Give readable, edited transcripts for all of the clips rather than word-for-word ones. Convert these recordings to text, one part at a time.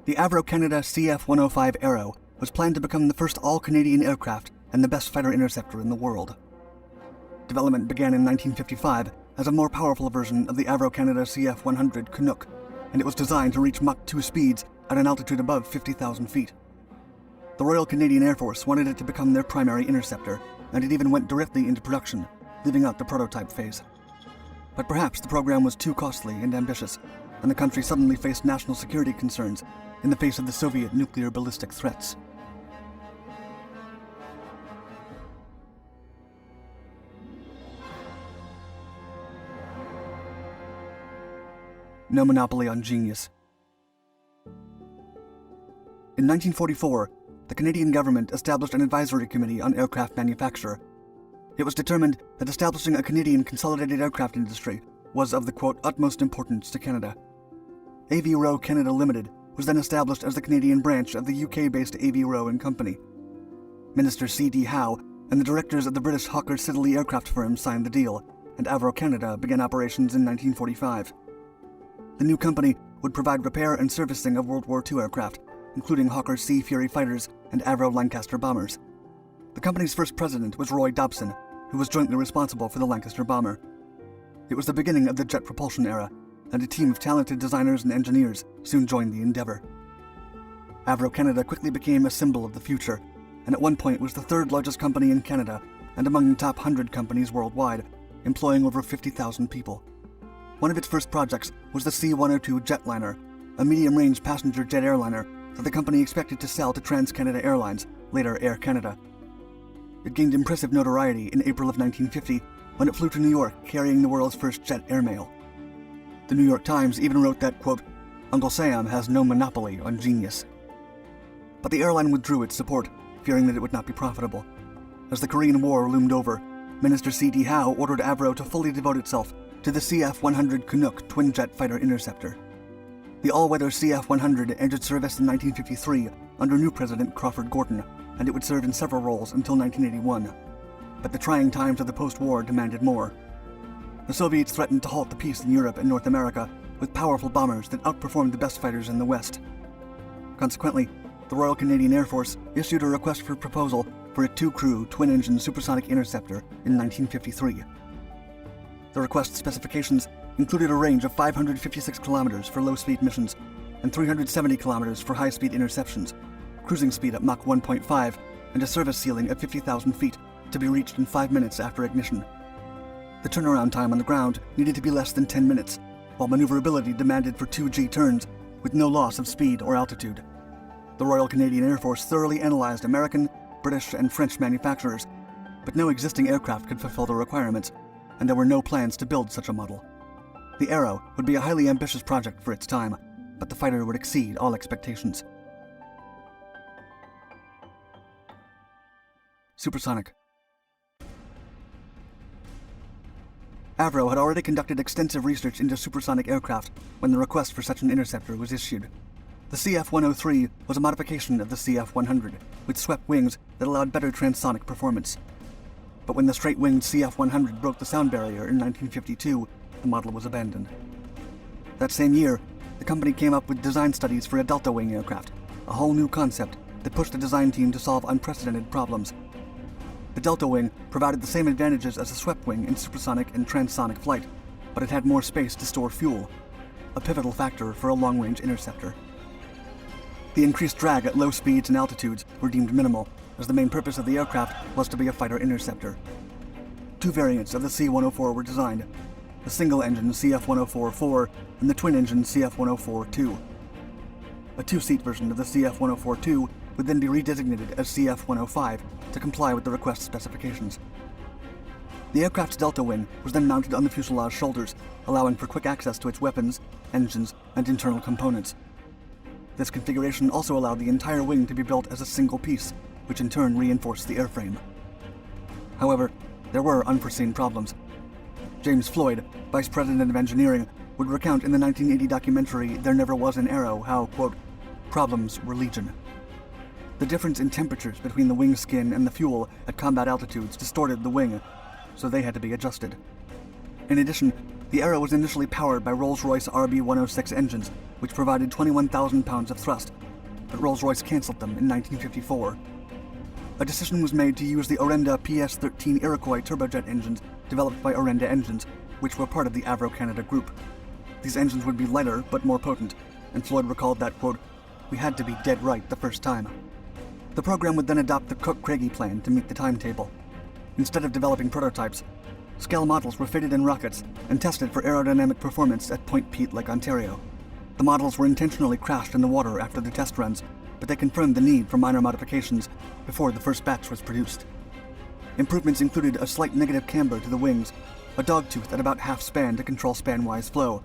The Avro Canada CF-105 Arrow was planned to become the first all-Canadian aircraft and the best fighter interceptor in the world. Development began in 1955 as a more powerful version of the Avro Canada CF-100 Canuck, and it was designed to reach Mach 2 speeds at an altitude above 50,000 feet. The Royal Canadian Air Force wanted it to become their primary interceptor, and it even went directly into production, leaving out the prototype phase. But perhaps the program was too costly and ambitious, and the country suddenly faced national security concerns in the face of the Soviet nuclear ballistic threats. No monopoly on genius. In 1944, the Canadian government established an advisory committee on aircraft manufacture. It was determined that establishing a Canadian consolidated aircraft industry was of the, quote, utmost importance to Canada. Avro Canada Limited was then established as the Canadian branch of the UK-based Avro and Company. Minister C.D. Howe and the directors of the British Hawker Siddeley aircraft firm signed the deal, and Avro Canada began operations in 1945. The new company would provide repair and servicing of World War II aircraft, including Hawker Sea Fury fighters and Avro Lancaster bombers. The company's first president was Roy Dobson, who was jointly responsible for the Lancaster bomber. It was the beginning of the jet propulsion era, and a team of talented designers and engineers soon joined the endeavor. Avro Canada quickly became a symbol of the future, and at one point was the third largest company in Canada and among the top 100 companies worldwide, employing over 50,000 people. One of its first projects was the C-102 jetliner, a medium-range passenger jet airliner that the company expected to sell to TransCanada Airlines, later Air Canada. It gained impressive notoriety in April of 1950 when it flew to New York carrying the world's first jet airmail. The New York Times even wrote that, quote, Uncle Sam has no monopoly on genius. But the airline withdrew its support, fearing that it would not be profitable. As the Korean War loomed over, Minister C.D. Howe ordered Avro to fully devote itself to the CF-100 Canuck twin-jet fighter interceptor. The all-weather CF-100 entered service in 1953 under new President Crawford Gorton, and it would serve in several roles until 1981. But the trying times of the post-war demanded more. The Soviets threatened to halt the peace in Europe and North America with powerful bombers that outperformed the best fighters in the West. Consequently, the Royal Canadian Air Force issued a request for proposal for a two-crew, twin-engine supersonic interceptor in 1953. The request specifications included a range of 556 kilometers for low-speed missions and 370 kilometers for high-speed interceptions, cruising speed at Mach 1.5, and a service ceiling at 50,000 feet to be reached in 5 minutes after ignition. The turnaround time on the ground needed to be less than 10 minutes, while maneuverability demanded for 2G turns with no loss of speed or altitude. The Royal Canadian Air Force thoroughly analyzed American, British, and French manufacturers, but no existing aircraft could fulfill the requirements, and there were no plans to build such a model. The Arrow would be a highly ambitious project for its time, but the fighter would exceed all expectations. Supersonic. Avro had already conducted extensive research into supersonic aircraft when the request for such an interceptor was issued. The CF-103 was a modification of the CF-100, with swept wings that allowed better transonic performance. But when the straight-winged CF-100 broke the sound barrier in 1952, the model was abandoned. That same year, the company came up with design studies for a delta-wing aircraft, a whole new concept that pushed the design team to solve unprecedented problems. The delta wing provided the same advantages as a swept wing in supersonic and transonic flight, but it had more space to store fuel, a pivotal factor for a long-range interceptor. The increased drag at low speeds and altitudes were deemed minimal, as the main purpose of the aircraft was to be a fighter interceptor. Two variants of the C-104 were designed, the single-engine CF-104-4 and the twin-engine CF-104-2. A two-seat version of the CF-104-2 would then be redesignated as CF-105 to comply with the request specifications. The aircraft's delta wing was then mounted on the fuselage shoulders, allowing for quick access to its weapons, engines, and internal components. This configuration also allowed the entire wing to be built as a single piece, which in turn reinforced the airframe. However, there were unforeseen problems. James Floyd, Vice President of Engineering, would recount in the 1980 documentary There Never Was an Arrow how, quote, problems were legion. The difference in temperatures between the wing skin and the fuel at combat altitudes distorted the wing, so they had to be adjusted. In addition, the Arrow was initially powered by Rolls-Royce RB-106 engines, which provided 21,000 pounds of thrust, but Rolls-Royce cancelled them in 1954. A decision was made to use the Orenda PS-13 Iroquois turbojet engines developed by Orenda Engines, which were part of the Avro Canada group. These engines would be lighter but more potent, and Floyd recalled that, quote, "We had to be dead right the first time." The program would then adopt the Cook-Craigie plan to meet the timetable. Instead of developing prototypes, scale models were fitted in rockets and tested for aerodynamic performance at Point Peat, Lake Ontario. The models were intentionally crashed in the water after the test runs, but they confirmed the need for minor modifications before the first batch was produced. Improvements included a slight negative camber to the wings, a dogtooth at about half span to control span-wise flow,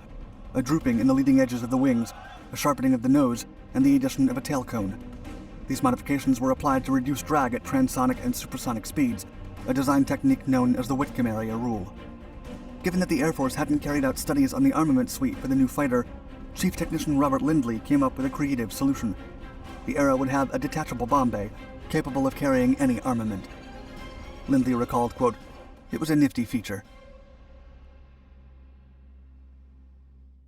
a drooping in the leading edges of the wings, a sharpening of the nose, and the addition of a tail cone. These modifications were applied to reduce drag at transonic and supersonic speeds, a design technique known as the Whitcomb area rule. Given that the Air Force hadn't carried out studies on the armament suite for the new fighter, Chief Technician Robert Lindley came up with a creative solution. The Arrow would have a detachable bomb bay, capable of carrying any armament. Lindley recalled, quote, "It was a nifty feature."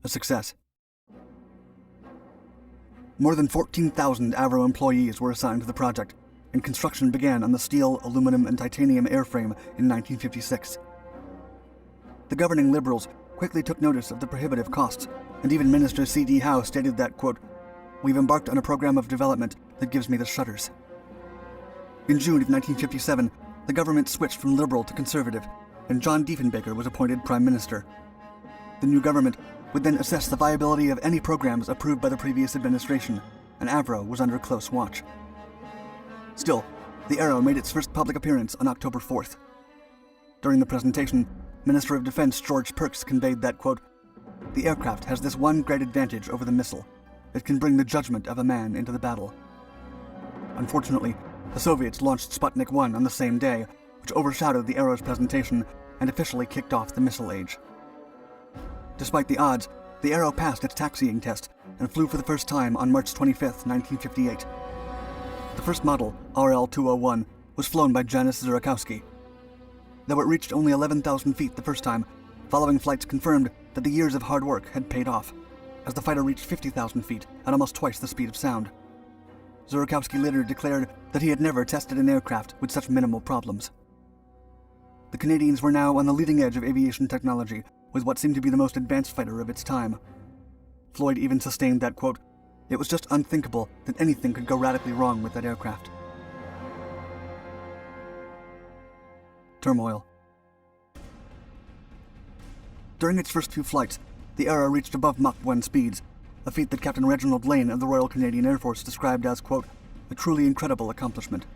A success. More than 14,000 Avro employees were assigned to the project, and construction began on the steel, aluminum, and titanium airframe in 1956. The governing Liberals quickly took notice of the prohibitive costs, and even Minister C.D. Howe stated that, quote, "We've embarked on a program of development that gives me the shudders." In June of 1957, the government switched from Liberal to Conservative, and John Diefenbaker was appointed Prime Minister. The new government would then assess the viability of any programs approved by the previous administration, and Avro was under close watch. Still, the Arrow made its first public appearance on October 4th. During the presentation, Minister of Defense George Perks conveyed that, quote, "The aircraft has this one great advantage over the missile. It can bring the judgment of a man into the battle." Unfortunately, the Soviets launched Sputnik 1 on the same day, which overshadowed the Arrow's presentation and officially kicked off the missile age. Despite the odds, the Arrow passed its taxiing test and flew for the first time on March 25, 1958. The first model, RL-201, was flown by Janis Zurikowski. Though it reached only 11,000 feet the first time, following flights confirmed that the years of hard work had paid off, as the fighter reached 50,000 feet at almost twice the speed of sound. Zurikowski later declared that he had never tested an aircraft with such minimal problems. The Canadians were now on the leading edge of aviation technology, with what seemed to be the most advanced fighter of its time. Floyd even sustained that, quote, "It was just unthinkable that anything could go radically wrong with that aircraft." Turmoil. During its first few flights, the Arrow reached above Mach 1 speeds, a feat that Captain Reginald Lane of the Royal Canadian Air Force described as, quote, "a truly incredible accomplishment."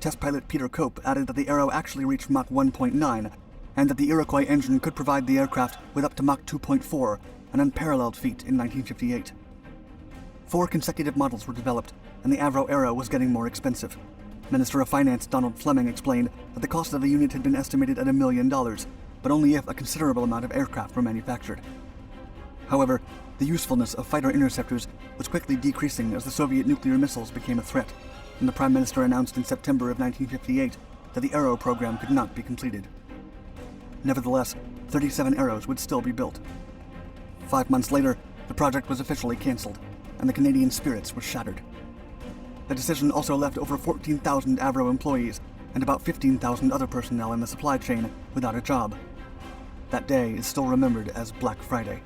Test pilot Peter Cope added that the Arrow actually reached Mach 1.9, and that the Iroquois engine could provide the aircraft with up to Mach 2.4, an unparalleled feat in 1958. 4 consecutive models were developed, and the Avro Arrow was getting more expensive. Minister of Finance Donald Fleming explained that the cost of the unit had been estimated at $1 million, but only if a considerable amount of aircraft were manufactured. However, the usefulness of fighter interceptors was quickly decreasing as the Soviet nuclear missiles became a threat, and the Prime Minister announced in September of 1958 that the Arrow program could not be completed. Nevertheless, 37 Arrows would still be built. 5 months later, the project was officially cancelled, and the Canadian spirits were shattered. The decision also left over 14,000 Avro employees and about 15,000 other personnel in the supply chain without a job. That day is still remembered as Black Friday.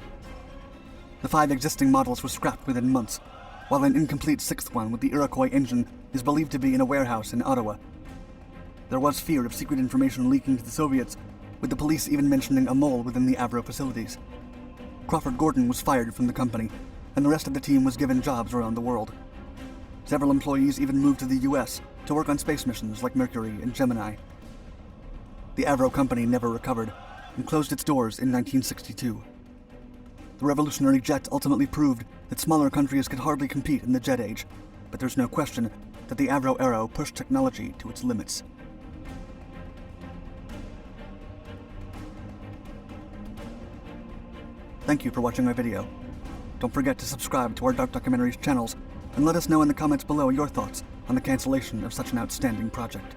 The 5 existing models were scrapped within months, while an incomplete 6th one with the Iroquois engine is believed to be in a warehouse in Ottawa. There was fear of secret information leaking to the Soviets, with the police even mentioning a mole within the Avro facilities. Crawford Gordon was fired from the company, and the rest of the team was given jobs around the world. Several employees even moved to the US to work on space missions like Mercury and Gemini. The Avro company never recovered and closed its doors in 1962. The revolutionary jet ultimately proved that smaller countries could hardly compete in the jet age, but there's no question that the Avro Arrow pushed technology to its limits. Thank you for watching my video. Don't forget to subscribe to our Dark Documentaries channels and let us know in the comments below your thoughts on the cancellation of such an outstanding project.